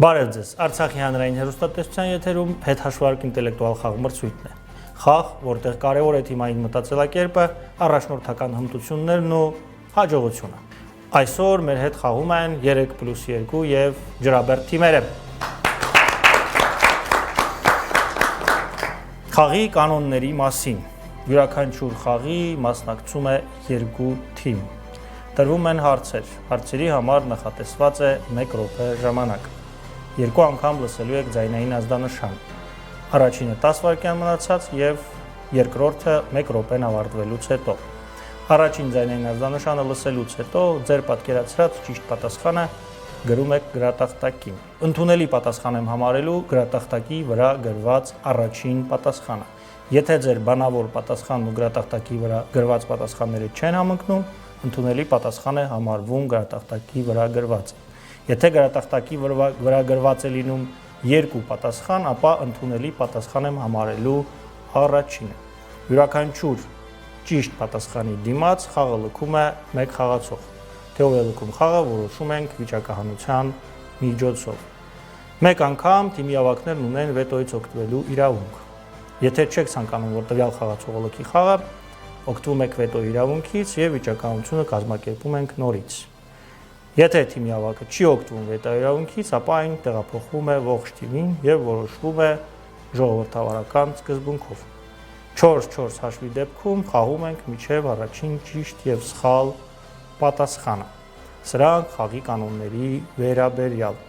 Բարև ձեզ, Արցախի հանրային հեռուստատեսության եթերում հետհաշվարկ ինտելեկտուալ խաղմրցույթն է։ Խաղ, որտեղ կարևոր է թիմային մտածելակերպը, առաջնորդական հմտություններն ու հաջողությունը։ Այսօր մեր հետ խաղում են 3+2 եւ ջրաբերդ թիմերը։ Խաղի կանոնների մասին։ Յուրաքանչյուր խաղի մասնակցում է 2 թիմ։ Տրվում են հարցեր։ Հարցերի համար նախատեսված է 1 րոպե ժամանակ։ 2 անգամ լսելու եք ձայնային ազդանշան։ Առաջինը 10 վայրկյան մնացած եւ երկրորդը 1 րոպեն ավարտվելուց հետո։ Առաջին ձայնային ազդանշանը լսելուց հետո ձեր պատկերացրած ճիշտ պատասխանը գրում եք գրատախտակին։ Ընդունելի պատասխան եմ համարելու գրատախտակի վրա գրված առաջին պատասխանը։ Եթե ձեր բանավոր պատասխանն ու գրատախտակի վրա գրված պատասխանները չեն համընկնում, ընդունելի պատասխան է համարվում գրատախտակի վրա գրվածը։ Եթե գրատախտակի վրա գրված է լինում 2 պատասխան, ապա ընդունելի պատասխան եմ համարելու առաջինը։ Յուրաքանչյուր ճիշտ պատասխանի դիմաց խաղը լքում է 1 խաղացող։ Թե ով է լքում խաղը, որոշում ենք վիճակահանության միջոցով։ Մեկ անգամ թիմի ավագներն ունեն վետոից օգտվելու իրավունք։ Եթե չեք ցանկանում, որ տվյալ խաղացողը լքի խաղը, օգտվում եք վետոյի իրավունքից եւ վիճակահանությունը կազմակերպում ենք նորից։ Եթե թիմի ավագը չի օգտվում վետոյի իրավունքից, ապա այն տեղափոխվում է ողջ թիմին եւ որոշվում է ժողովրդավարական սկզբունքով։ 4-4 հաշվի դեպքում խաղում ենք մինչև առաջին ճիշտ եւ սխալ պատասխանը։ Սրանք խաղի կանոնների վերաբերյալ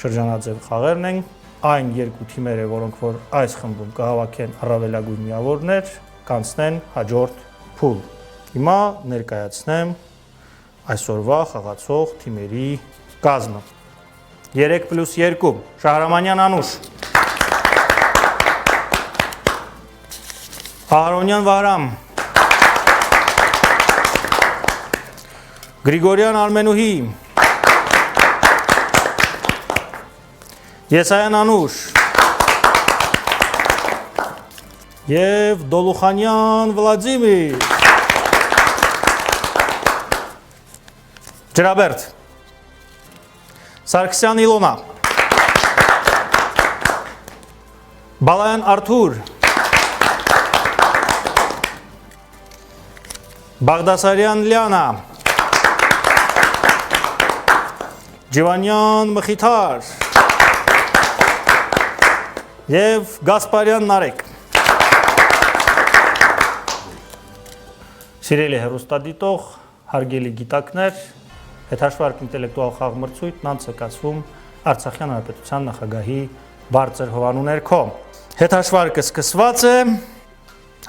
շրջանաձև խաղերն են, այն 2 թիմերը, որոնք որ այս խմբում կհավաքեն առավելագույն միավորներ, կանցնեն հաջորդ փուլ։ Հիմա ներկայացնեմ այսօրվա խաղացող թիմերի կազմը։ 3+2 Շահրամանյան Անուշ, Ահարոնյան Վահրամ, Գրիգորյան Արմենուհի, Եսայան Անուշ եւ Դոլուխանյան Վլադիմիր։ Ջրաբերդ Սարգսյան Իլոնա, Բալայան Արթուր, Բաղդասարյան Լիանա, Ջիվանյան Մխիթար եւ Գասպարյան Նարեկ։ Սիրելի հեռուստադիտող, հարգելի գիտակներ, հետհաշվարկ ինտելեկտուալ խաղմրցույթն անցկացվում Արցախյան Հանրապետության նախագահի բարձր հովանու ներքո։ Հետհաշվարկը սկսված է,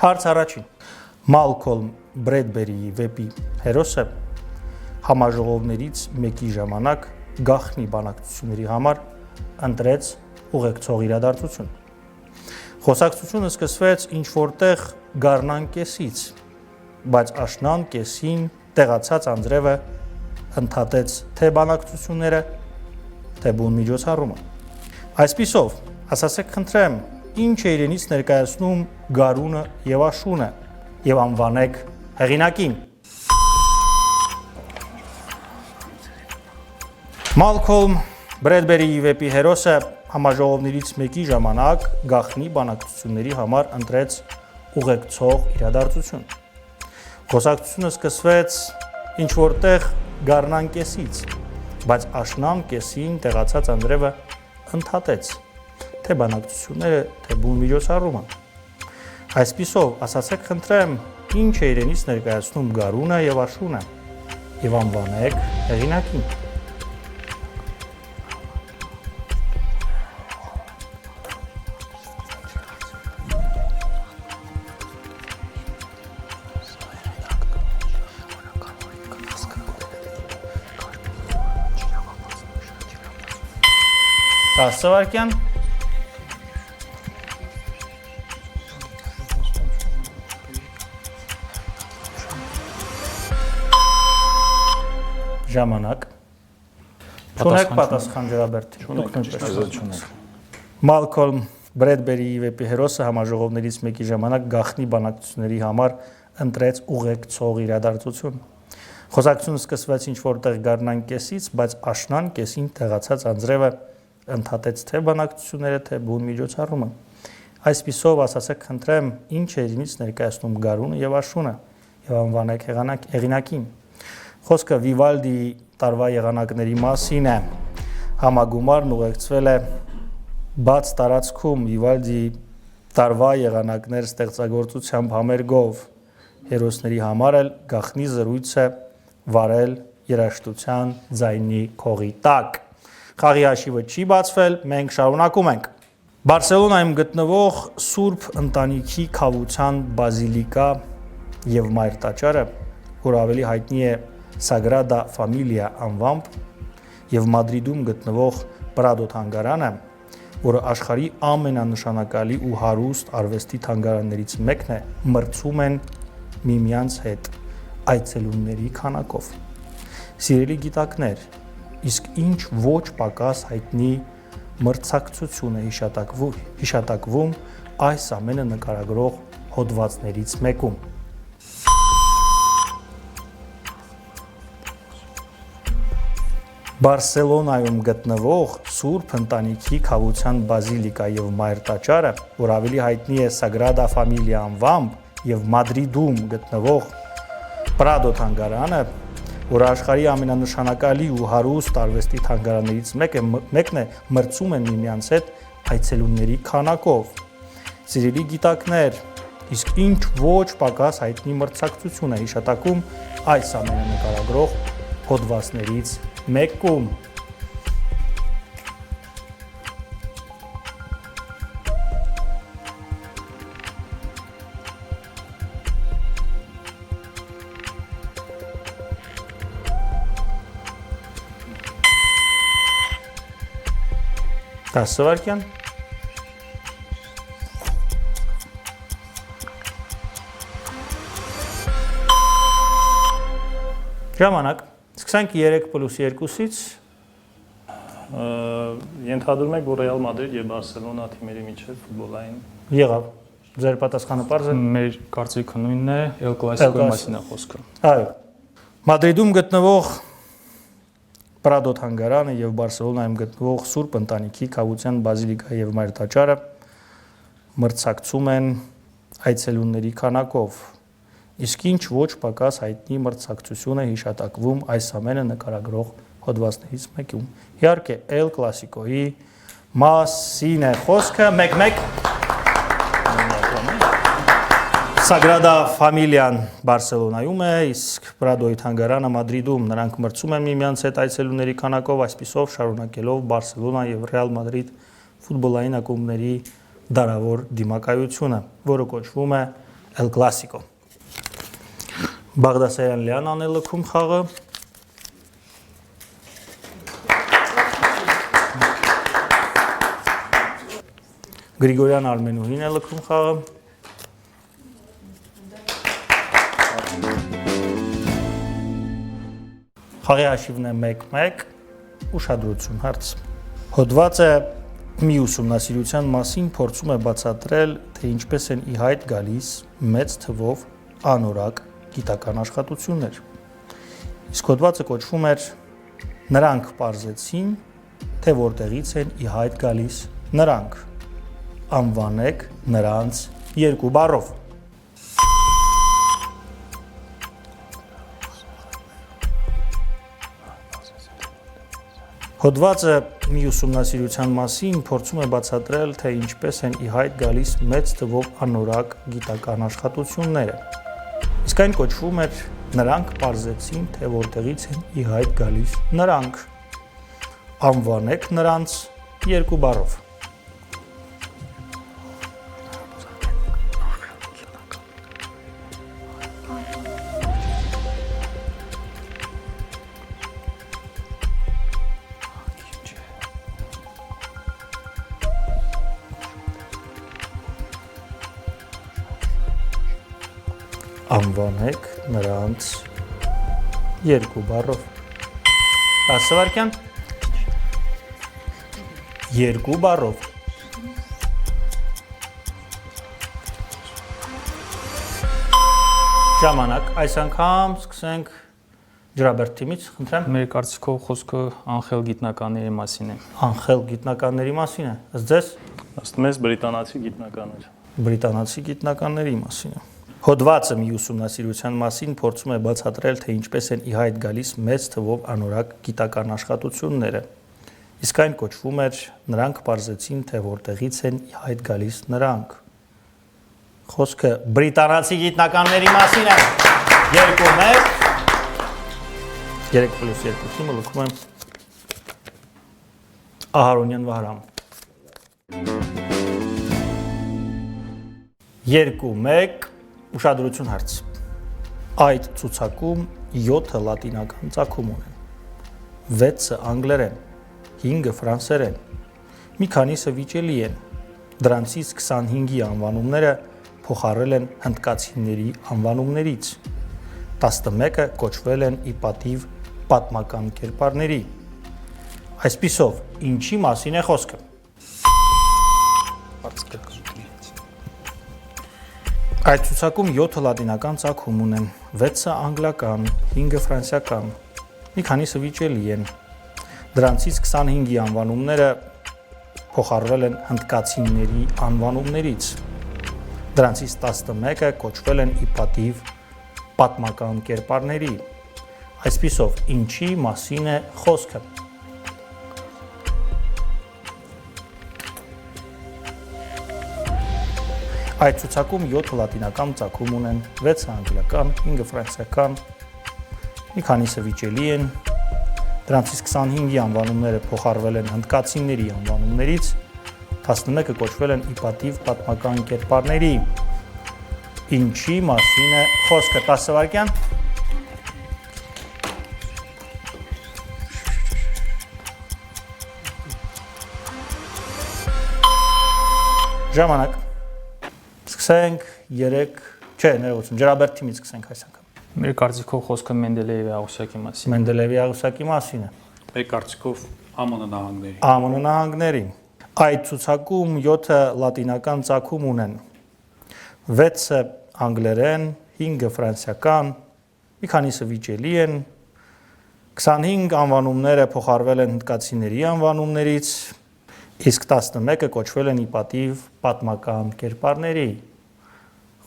հարց առաջին։ Մալքոլմ Բրեդբերիի վեպի հերոսը համաժողովներից մեկի ժամանակ գաղտնի բանակցությունների համար ընտրեց ուղեկցող իրադարձություն։ Խոսակցությունը սկսվեց ինչ որտեղ գարնան կեսից, բայց աշնան կեսին տեղացած անձրևը ընդհատեց թե բանակցությունները, թե բուն միջոցառումը։ Այսպիսով, ասացեք խնդրեմ, ինչ է իրենից ներկայացնում գարունը եւ աշունը եւ անվանեք հեղինակին։ Մալքոլմ Բրեդբերիի վեպի հերոսը համաժողովներից մեկի ժամանակ գաղտնի բանակցությունների համար ընտրեց ուղեկցող իրադարձություն։ Խոսակցությունը սկսվեց ինչ որտեղ գարնան կեսից, բայց աշնան կեսին տեղացած անձրևը ընդհատեց թե բանակցությունները, թե բուն միջոցառումը։ Այսպիսով, ասացեք խնդրեմ, ինչ է իրենից ներկայացնում գարունը եւ աշունը եւ անվանեք հեղինակին։ Սավարքյան ժամանակ չունեք պատասխան Ջրաբերդ չունեք։ Մալքոլմ Բրեդբերիի վեպի հերոսը համաժողովներից մեկի ժամանակ գաղտնի բանակցությունների համար ընտրեց ուղեկցող իրադարձություն։ Խոսակցությունը սկսվեց ինչ որտեղ գարնան կեսից, բայց աշնան կեսին տեղացած անձրևը ընդհատեց թե բանակցությունները, թե բուն միջոցառումը։ Այսպիսով ասացեք խնդրեմ, ինչ է իրենից ներկայացնում գարունը եւ աշունը եւ անվանեք հեղինակին։ Խոսքը Վիվալդի տարվա եղանակների մասին է։ Համագումարն ուղեկցվել է բաց տարածքում Վիվալդի տարվա եղանակներ ստեղծագործությամբ համերգով։ Հերոսների համար էլ գաղտնի զրույց է վարել երաժշտության ձայնի քողի տակ։ Խաղի հաշիվը չի բացվել, մենք շարունակում ենք։ Բարսելոնայում գտնվող Սուրբ Ընտանիքի Քավության բազիլիկա եւ Մայր տաճարը, որ ավելի հայտնի է Sagrada Familia անվամբ, եւ Մադրիդում գտնվող Պրադո թանգարանը, որը աշխարհի ամենանշանակալի ու հարուստ արվեստի թանգարաններից մեկն է, մրցում են միմյանց հետ այցելուների քանակով։ Սիրելի գիտակներ, իսկ ինչ ոչ պակաս հայտնի մրցակցություն է հիշատակվում այս ամենը նկարագրող հոդվածներից մեկում։ Բարսելոնայում գտնվող Սուրբ Ընտանիքի Քավության բազիլիկա եւ Մայր տաճարը, որ ավելի հայտնի է Sagrada Familia անվամբ, եւ Մադրիդում գտնվող Պրադո թանգարանը, որ աշխարհի ամենանշանակալի ու հարուստ արվեստի թանգարաններից մեկն է, մրցում են միմյանց հետ այցելուների քանակով։ Սիրելի գիտակներ, իսկ ինչ ոչ պակաս հայտնի մրցակցություն է հիշատակում այս ամենը նկարագրող հոդվածներից մեկում։ Տասվարկյան։ Ժամանակ։ Սկսենք 3+2-ից։ Ենթադրում եք, որ Ռեալ Մադրիդ եւ Բարսելոնա թիմերի միջեւ ֆուտբոլային Եղավ։ Ձեր պատասխանը պարզ է։ Մեր կարծիքը նույնն է, El Clasico-ի մասին է խոսքը։ Այո։ Մադրիդում գտնվող Պրադո թանգարանը եւ Բարսելոնայում գտնվող Սուրբ Ընտանիքի Քավության բազիլիկա եւ Մայր տաճարը մրցակցում են այցելուների քանակով։ Իսկ ինչ ոչ պակաս հայտնի մրցակցություն է հիշատակվում այս ամենը նկարագրող հոդվածներից մեկում։ Իհարկե, El Clasico-ի մասին է խոսքը, մեկ-մեկ Sagrada Familia-ն Բարսելոնայում է, իսկ Պրադոյի թանգարանը Մադրիդում։ Նրանք մրցում են միմյանց հետ այցելուների քանակով, այսպիսով շարունակելով Բարսելոնա եւ Ռեալ Մադրիդ ֆուտբոլային ակումբների դարավոր դիմակայությունը, որը կոչվում է El Clasico։ Բաղդասարյան Լեանան է լքում խաղը։ Գրիգորյան Արմենուհին է լքում խաղը։ Խաղի հաշիվն է 1-1, ուշադրություն հարց։ Հոդվածը մի ուսումնասիրության մասին փորձում է բացատրել, թե ինչպես են ի հայտ գալիս մեծ թվով անորակ գիտական աշխատություններ։ Իսկ հոդվածը կոչվում էր «Նրանք պարզեցին, թե որտեղից են ի հայտ գալիս նրանք»։ Անվանեք նրանց երկու բառով։ Հոդվածը մի ուսումնասիրության մասին փորձում է բացատրել, թե ինչպես են ի հայտ գալիս մեծ թվով անորակ գիտական աշխատությունները։ Իսկ այն կոչվում էր «Նրանք պարզեցին, թե որտեղից են ի հայտ գալիս նրանք»։ Անվանեք նրանց երկու բառով։ Անվանեք նրանց երկու բառով։ Տասվարկյան։ Երկու բառով։ Ժամանակ, այս անգամ սկսենք Ջրաբերդ թիմից, խնդրեմ։ Մեր կարծիքով խոսքը անխել գիտնականների մասին է։ Անխել գիտնականների մասին է։ Ըստ ձեզ Ըստ մեզ բրիտանացի գիտնականներ։ բրիտանացի գիտնականների մասին է։ Հոդվածը մի ուսումնասիրության մասին փորձում է բացատրել, թե ինչպես են ի հայտ գալիս մեծ թվով անորակ գիտական աշխատությունները։ Իսկ այն կոչվում էր նրանք պարզեցին, թե որտեղից են ի հայտ գալիս նրանք։ Խոսքը բրիտանացի գիտնականների մասին է։ 2-1 3+2 թիմը լքում եմ Ահարոնյան Վահրամ։ 2-1 ուշադրություն հարց։ Այդ ցուցակում 7 լատինական ծագում ունեն, 6-ը անգլերեն, 5-ը ֆրանսերեն, մի քանիսը վիճելի են, դրանցից 25-ի անվանումները փոխառել են հնդկացիների անվանումներից, 11-ը կոչվել են ի պատիվ պատմական կերպարների։ Այսպիսով, ինչի մասին է խոսքը։ Այդ ցուցակում 7 լատինական ծագում ունեն, 6-ը անգլական, 5-ը ֆրանսիական, մի քանիսը վիճելի են, դրանցից 25-ի անվանումները փոխառվել են հնդկացիների անվանումներից, դրանցից 11-ը կոչվել են ի պատիվ պատմական կերպարների։ Այսպիսով, ինչի մասին է խոսքը։ Այդ ցուցակում 7 լատինական ծագում ունեն, 6-ը անգլիական, 5-ը ֆրանսիական, մի քանիսը վիճելի են, դրանցից 25-ի անվանումները փոխառվել են հնդկացիների անվանումներից, 11-ը կոչվել են ի պատիվ պատմական կերպարների։ Ինչի մասին է խոսքը։ 10 վայրկյան։ Ժամանակ։ Սկսենք 3, չէ, ներողություն, Ջրաբերդ թիմից սկսենք այս անգամ։ Մեր կարծիքով խոսքը Մենդելեևի աղյուսակի մասին։ Մենդելեևի աղյուսակի մասին է։ Մեր կարծիքով ԱՄՆ նահանգների։ ԱՄՆ նահանգների։ Այդ ցուցակում 7 լատինական ծագում ունեն, 6-ը անգլերեն, 5-ը ֆրանսիական, մի քանիսը վիճելի են, 25 անվանումները փոխառվել են հնդկացիների անվանումներից, իսկ 11-ը կոչվել են ի պատիվ պատմական կերպարների։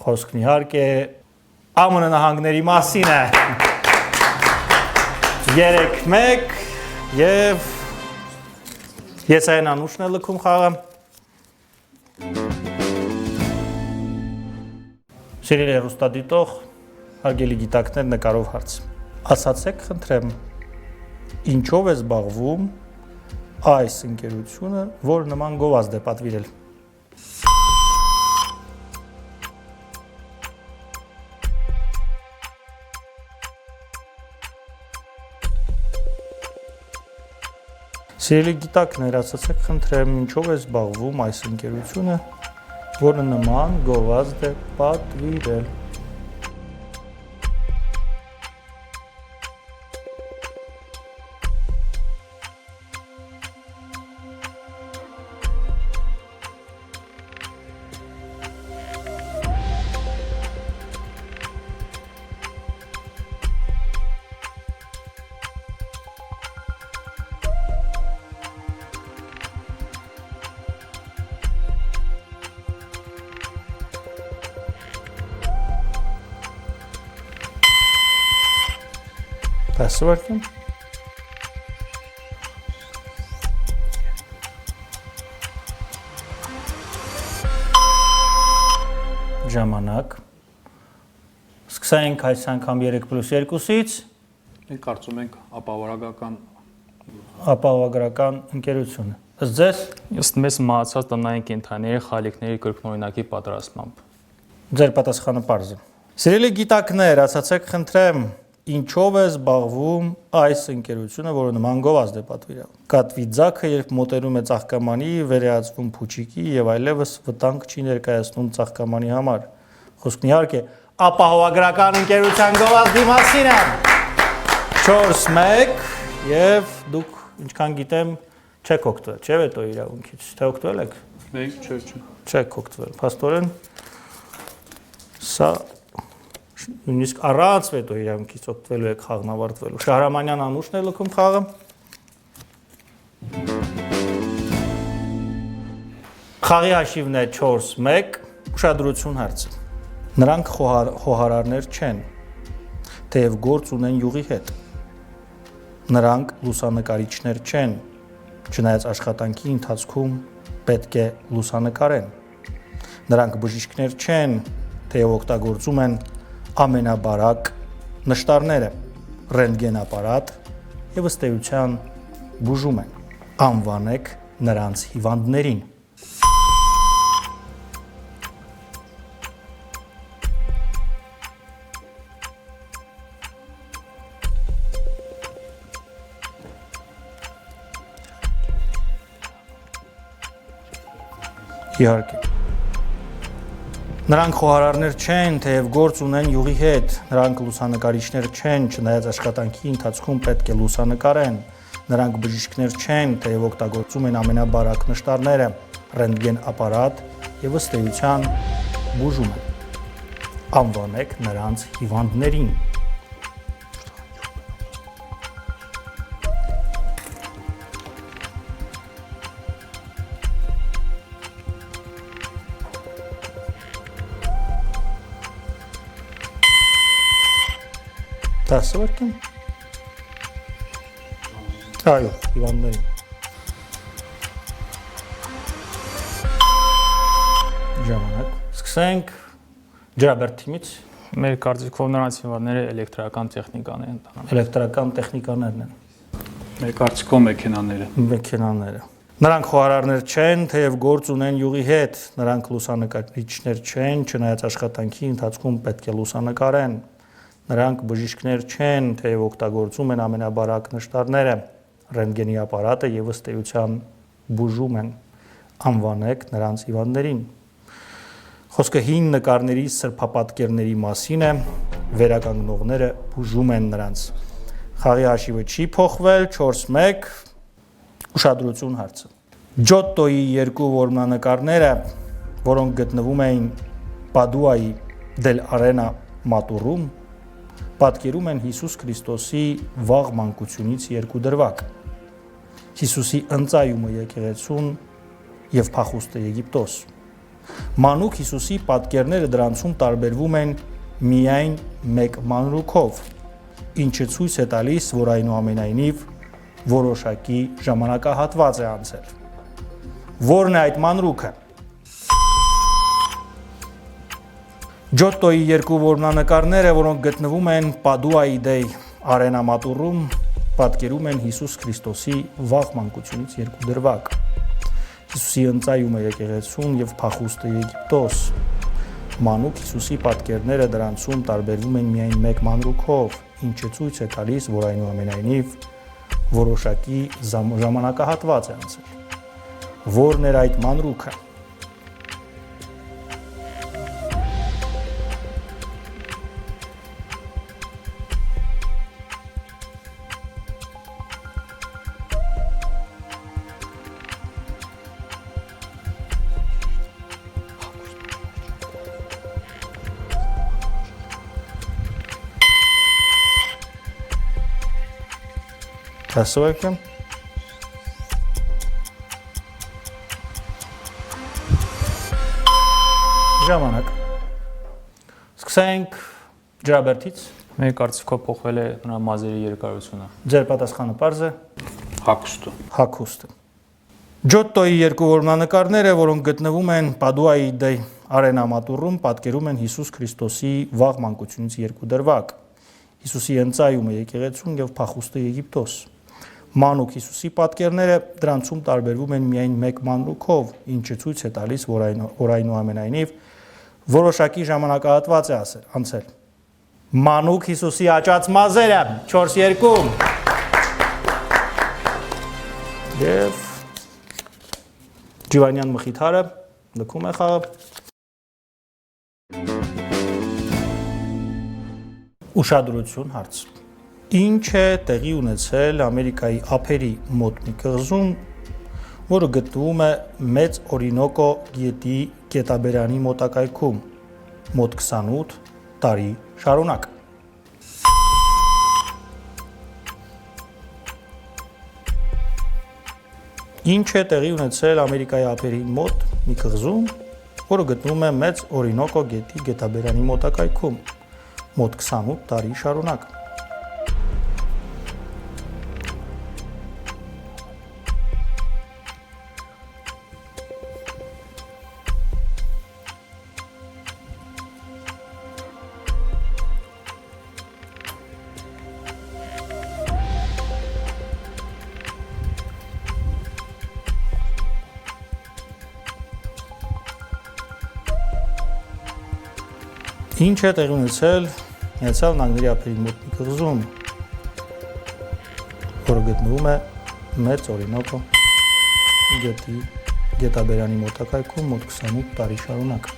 Խոսքն իհարկե ԱՄՆ նահանգների մասին է։ 3-1 եւ Եսայան Անուշն է լքում խաղը։ Սիրելի հեռուստադիտող, հարգելի գիտակներ, նկարով հարց։ Ասացեք, խնդրեմ, ինչով է զբաղվում այս ընկերությունը, որ նման գովազդ է պատվիրել։ Սիրելի գիտակներ, ասացեք, խնդրեմ, ինչով է զբաղվում այս ընկերությունը, որը նման գովազդ է պատվիրել։ Տեսվարկում։ Ժամանակ։ Սկսենք այս անգամ 3+2-ից։ Մենք կարծում ենք ապահովագրական ընկերությունը։ Ըստ ձեզ։ Ըստ մեզ մահացած տնային կենդանիների խալիքների կրկնօրինակի պատրաստմամբ։ Ձեր պատասխանը պարզ է։ Սիրելի գիտակներ, ասացեք, խնդրեմ, ինչով է զբաղվում այս ընկերությունը, որը նման գովազդ է պատվիրել։ Կատվի ձագը, երբ մոտենում է ծաղկամանի, վերահացվում փուչիկի եւ այլևս վտանգ չի ներկայացնում ծաղկամանի համար։ Խոսքն իհարկե ապահովագրական ընկերության գովազդի մասին է։ 4-1 եւ դուք ինչքան գիտեմ չեք օգտվել, չէ՞ վետո իրավունքից, թե օգտվել եք։ Մենք չէ։ Չեք օգտվել։ Փաստորեն սա նույնիսկ առանց վետո իրավունքից օգտվելու է խաղն ավարտվելու։ Շահրամանյան Անուշն է լքում խաղը։ Խաղի հաշիվն է 4-1, ուշադրություն հարցը։ Նրանք խոհարարներ չեն, թեև գործ ունեն յուղի հետ։ Նրանք լուսանկարիչներ չեն, չնայած աշխատանքի ընթացքում պետք է լուսանկարեն։ Նրանք բժիշկներ չեն, թեև օգտագործում են ամենաբարակ նշտարները, ռենտգեն ապարատ եւ ըստ էության բուժում են։ Անվանեք նրանց հիվանդներին։ Իհարկե։ Նրանք խոհարարներ չեն, թեև գործ ունեն յուղի հետ, նրանք լուսանկարիչներ չեն, չնայած աշխատանքի ընթացքում պետք է լուսանկարեն, նրանք բժիշկներ չեն, թեև օգտագործում են ամենաբարակ նշտարները, ռենտգեն ապարատ եւ ըստ էության բուժում են։ Անվանեք նրանց հիվանդներին։ Դասվարկեմ։ Այո, հիվանդներին։ Ժամանակ։ Սկսենք Ջրաբերդ թիմից։ Մեր կարծիքով նրանց հիվանդները էլեկտրական տեխնիկան են տանում։ Էլեկտրական տեխնիկաներն են։ Մեր կարծիքով մեքենաները։ Մեքենաները։ Նրանք խոհարարներ չեն, թեև գործ ունեն յուղի հետ, նրանք լուսանկարիչներ չեն, չնայած աշխատանքի ընթացքում պետք է լուսանկարեն։ Նրանք բժիշկներ չեն, թեև օգտագործում են ամենաբարակ նշտարները, ռենտգենի ապարատը եւ ըստ էության բուժում են։ Անվանեք նրանց հիվանդներին։ Խոսքը հին նկարների սրբապատկերների մասին է, վերականգնողները բուժում են նրանց։ Խաղի հաշիվը չի փոխվել, 4-1, ուշադրություն հարցը։ Ջոտտոյի երկու որմնանկարները, որոնք գտնվում էին Պադուայի դել Արենա մատուրում, պատկերում են Հիսուս Քրիստոսի վաղ մանկությունից երկու դրվագ։ Հիսուսի ընծայումը եկեղեցուն եւ փախուստը Եգիպտոս։ Մանուկ Հիսուսի պատկերները դրանցում տարբերվում են միայն մեկ մանրուքով, ինչը ցույց է տալիս, որ այնուամենայնիվ որոշակի ժամանակահատված է անցել։ Որն է այդ մանրուքը։ Ջոտտոյի երկու որմնանկարները, որոնք գտնվում են Պադուայի դեյ Արենա մատուրում, պատկերում են Հիսուս Քրիստոսի վաղ մանկությունից երկու դրվագ։ Հիսուսի ընծայումը եկեղեցուն եւ փախուստը Եգիպտոս։ Մանուկ Հիսուսի պատկերները դրանցում տարբերվում են միայն մեկ մանրուքով, ինչը ցույց է տալիս, որ այնուամենայնիվ որոշակի ժամանակահատված է անցել։ Որն էր այդ մանրուքը։ Դասվարկեմ։ Ժամանակ։ Սկսենք Ջրաբերդից։ Մեր կարծիքով փոխվել է նրա մազերի երկարությունը։ Ձեր պատասխանը պարզ է։ Հագուստը։ Հագուստը։ Ջոտտոյի երկու որմնանկարները, որոնք գտնվում են Պադուայի դեյ Արենա մատուրում, պատկերում են Հիսուս Քրիստոսի վաղ մանկությունից երկու դրվագ։ Հիսուսի ընծայումը եկեղեցուն եւ փախուստը Եգիպտոս։ Մանուկ Հիսուսի պատկերները դրանցում տարբերվում են միայն մեկ մանրուքով, ինչը ցույց է տալիս, որ այնուամենայնիվ որոշակի ժամանակահատված է անցել։ Մանուկ Հիսուսի աճած մազերը 4-2։ Եվ Ջիվանյան Մխիթարը լքում է խաղը։ Ուշադրություն հարց։ Ինչ է տեղի ունեցել Ամերիկայի ափերի մոտ մի կղզում, որը գտնվում է Մեծ Օրինոկո գետի գետաբերանի մոտակայքում, մոտ 28 տարի շարունակ։ Ինչ է տեղի ունեցել Ամերիկայի ափերի մոտ մի կղզում, որը գտնվում է Մեծ Օրինոկո գետի գետաբերանի մոտակայքում, մոտ 28 տարի շարունակ։ Ինչ է տեղի ունեցել Միացյալ Նահանգների ափերի մոտ մի կղզում, որը գտնվում է Մեծ Օրինոկո գետի գետաբերանի մոտակայքում մոտ 28 տարի շարունակ։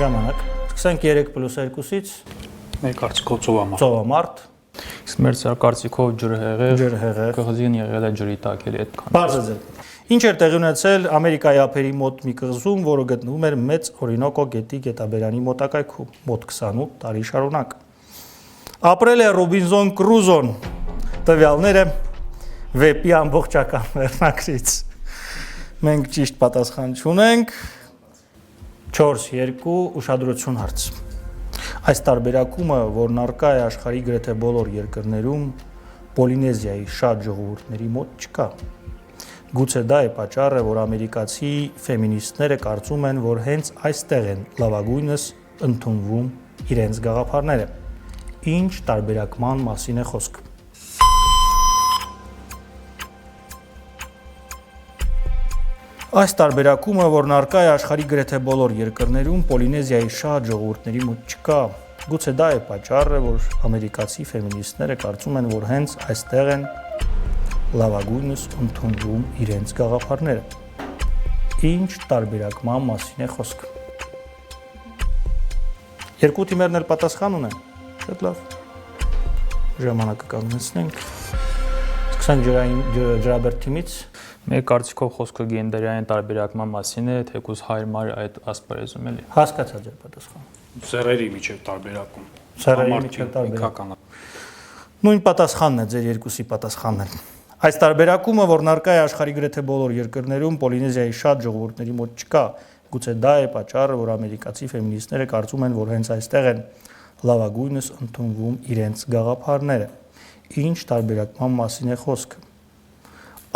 Ժամանակ։ Սկսենք 3+2-ից։ Մեր կարծիքով ծովամարտ։ Ծովամարտ։ Իսկ մեր կարծիքով ջրհեղեղ, Ջրհեղեղ։ կղզին եղել է ջրի տակ էլի այդքան։ Բարձր ձև։ Ինչ էր տեղի ունեցել Ամերիկայի ափերի մոտ մի կղզում, որը գտնվում էր Մեծ Օրինոկո գետի գետաբերանի մոտակայքում, մոտ 28 տարի շարունակ։ Ապրել է Ռոբինզոն Կրուզոն։ Տվյալները վեպի ամբողջական վերնագրից։ Մենք ճիշտ պատասխան չունենք։ 4-2 ուշադրություն հարց։ Այս տարբերակումը, որն առկա է աշխարհի գրեթե բոլոր երկրներում, Պոլինեզիայի շատ ժողովուրդների մոտ չկա։ Գուցե դա է պատճառը, որ ամերիկացի ֆեմինիստները կարծում են, որ հենց այստեղ են լավագույնս ընդունվում իրենց գաղափարները։ Ինչ տարբերակման մասին է խոսք։ Այս տարբերակումը, որն առկա է աշխարհի գրեթե բոլոր երկրներում, Պոլինեզիայի շատ ժողովուրդների մոտ չկա։ Գուցե դա է պատճառը, որ ամերիկացի ֆեմինիստները կարծում են, որ հենց այստեղ են լավագույնս ընդունվում իրենց գաղափարները։ Ինչ տարբերակման մասին է խոսք։ Երկու թիմերն էլ պատասխան ունեն։ Շատ լավ։ Ժամանակը կանգնեցնենք։ Սկսենք ջրաբերդ թիմից։ Մեր կարծիքով խոսքը գենդերային տարբերակման մասին է, թեկուզ հայր-մար այդ ասպարեզում էլի։ Հասկացա ձեր պատասխանը։ Սեռերի միջև տարբերակում։ Սեռերի միջև տարբերակում։ Նույն պատասխանն է ձեր երկուսի պատասխանն է։ Այս տարբերակումը, որն առկա է աշխարհի գրեթե բոլոր երկրներում, Պոլինեզիայի շատ ժողովուրդների մոտ չկա, գուցե դա է պատճառը, որ ամերիկացի ֆեմինիստները կարծում են, որ հենց այստեղ են լավագույնս ընդունվում իրենց գաղափարները։ Ինչ տարբերակման մասին է խոսքը։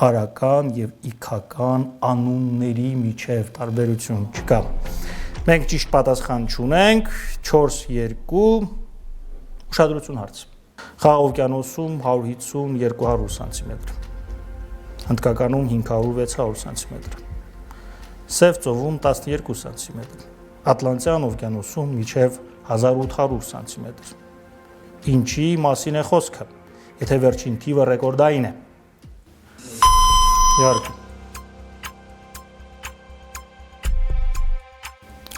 Արական եւ իքական անունների միջև տարբերություն չկա։ Մենք ճիշտ պատասխան չունենք, 4-2 ուշադրություն հարց։ Խաղաղ օվկիանոսում 150-200 սանտիմետր, հնդկականում 500-600 սանտիմետր, Սև ծովում 12 սանտիմետր, Ատլանտյան օվկիանոսում մինչև 1800 սանտիմետր։ Ինչի մասին է խոսքը, եթե վերջին թիվը ռեկորդային է։ Իհարկե։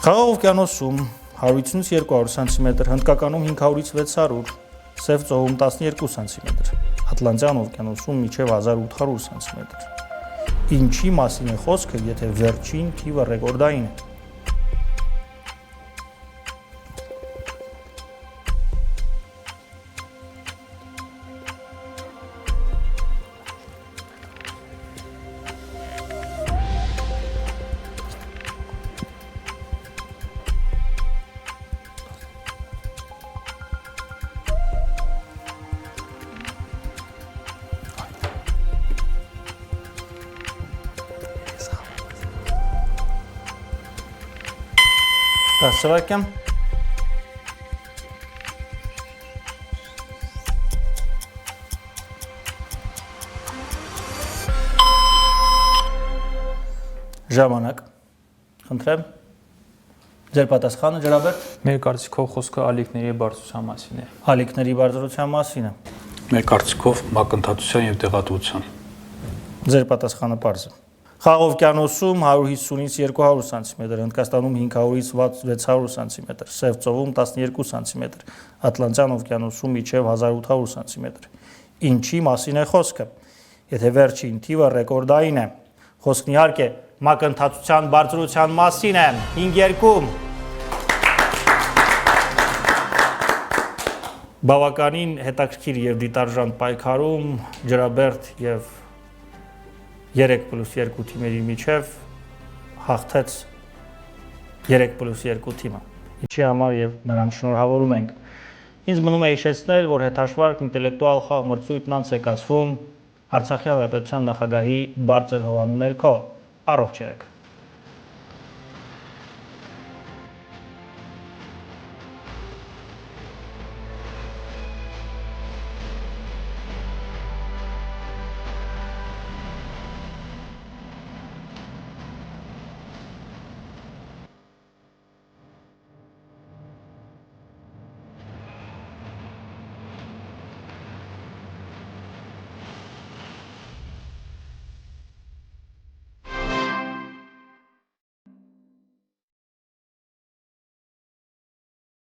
Խաղաղ օվկիանոսում 150-200 սանտիմետր, հնդկականում 500-600, Սև ծովում 12 սանտիմետր, Ատլանտյան օվկիանոսում մինչև 1800 սանտիմետր։ Ինչի մասին է խոսքը, եթե վերջին թիվը ռեկորդային է։ Սվակյամ։ Ժամանակ։ Խնդրեմ։ Ձեր պատասխանը ջրաբերդ։ Մեր կարծիքով խոսքը ալիքների բարձրության մասին է։ Ալիքների բարձրության մասին է։ Մեր կարծիքով մակընթացության եւ տեղատվության։ Ձեր պատասխանը պարզ է։ Խաղաղ օվկիանոսում 150-200 սանտիմետր, Հնդկաստանում 500-600 սանտիմետր, Սև ծովում 12 սանտիմետր, Ատլանտյան օվկիանոսում մինչև 1800 սանտիմետր։ Ինչի մասին է խոսքը, եթե վերջին թիվը ռեկորդային է։ Խոսքն իհարկե մակընթացության բարձրության մասին է։ 5-2։ Բավականին հետաքրքիր եւ դիտարժան պայքարում Ջրաբերդ եւ 3+2 թիմերի միջև հաղթեց 3+2 թիմը։ Ինչի համար եւ նրան շնորհավորում ենք։ Ինձ մնում է հիշեցնել, որ հետաշվարք ինտելեկտուալ խաղ մրցույթն անց է կացվում Արցախի հանրապետության նախագահի բարձր հովանու ներքո։ Առողջ եղեք։